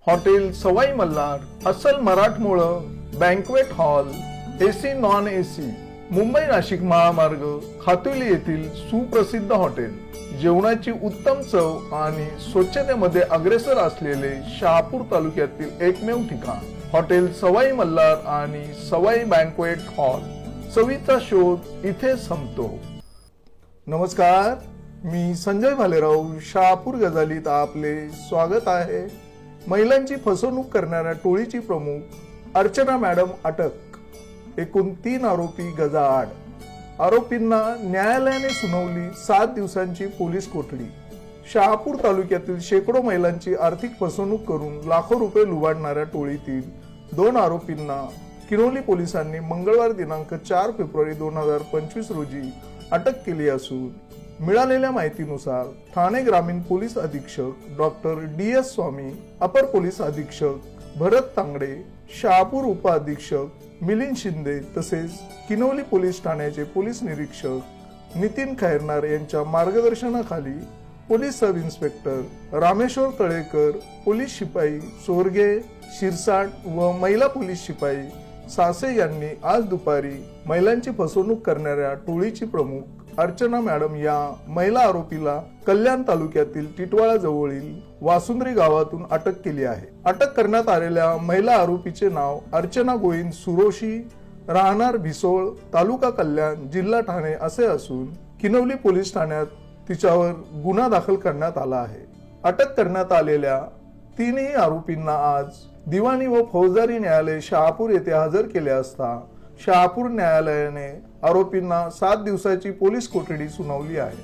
Hotel Sawai Malhar, अस्सल मराठमोळं, banquet hall, AC non AC, Mumbai Nashik महामार्ग, खातुली येथील सुप्रसिद्ध हॉटेल, जेवणाची उत्तम चव आणि स्वच्छतेमध्ये अग्रेसर असलेले शहापूर तालुक्यातील एकमेव ठिकाण हॉटेल सवाई मल्हार आणि सवाई बँक्वेट हॉल। चवीचा शोध इथे संपतो। नमस्कार, मी संजय भालेराव, शहापूर गजालीत आपले स्वागत आहे। महिलांची फसवणूक करणाऱ्या टोळीची प्रमुख अर्चना मॅडम अटक। एकूण 3 आरोपी गजाआड। आरोपींना न्यायालयाने सुनावली 7 दिवसांची पोलीस कोठडी। शहापूर तालुक्यातील शेकडो महिलांची आर्थिक फसवणूक करून लाखो रुपये लुबाडणाऱ्या टोळीतील 2 आरोपींना किनोली पोलिसांनी मंगळवार दिनांक 4 फेब्रुवारी 2025 रोजी अटक केली असून मिळालेल्या माहितीनुसार ठाणे ग्रामीण पोलीस अधीक्षक डॉक्टर DS स्वामी, अपर पोलीस अधीक्षक भरत तांगडे, शहापूर उप अधीक्षक मिलिंद शिंदे तसेच किनोली पोलीस ठाण्याचे पोलीस निरीक्षक नितीन खैरनार यांच्या मार्गदर्शनाखाली police sub inspector Rameshwar Talekar, police शिपाई सोरगे शिरसाट व महिला पोलीस शिपाई सासे यांनी आज दुपारी महिलांची फसवणूक करणाऱ्या टोळीची प्रमुख अर्चना मॅडम या महिला आरोपीला कल्याण तालुक्यातील टिटवाळा जवळील वासुंद्री गावातून अटक केली आहे। अटक करण्यात आलेल्या महिला आरोपीचे नाव अर्चना गोविंद सुरोशी, राहणार भिसोळ, तालुका कल्याण, जिल्हा ठाणे असे असून किनवली पोलीस ठाण्यात तिच्यावर गुन्हा दाखल करण्यात आला आहे। अटक करण्यात आलेल्या 3ही आरोपींना आज दिवाणी व फौजदारी न्यायालय शहापूर येथे हजर केले असता शहापूर न्यायालयाने आरोपींना 7 दिवसाची पोलीस कोठडी सुनावली आहे,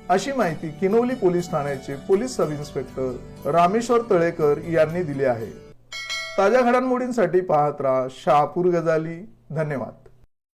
अशी माहिती किनवली पोलीस ठाण्याचे police sub inspector Rameshwar Talekar यांनी दिली आहे। ताज्या घडामोडींसाठी पाहत राहा शहापूर गजाली। धन्यवाद।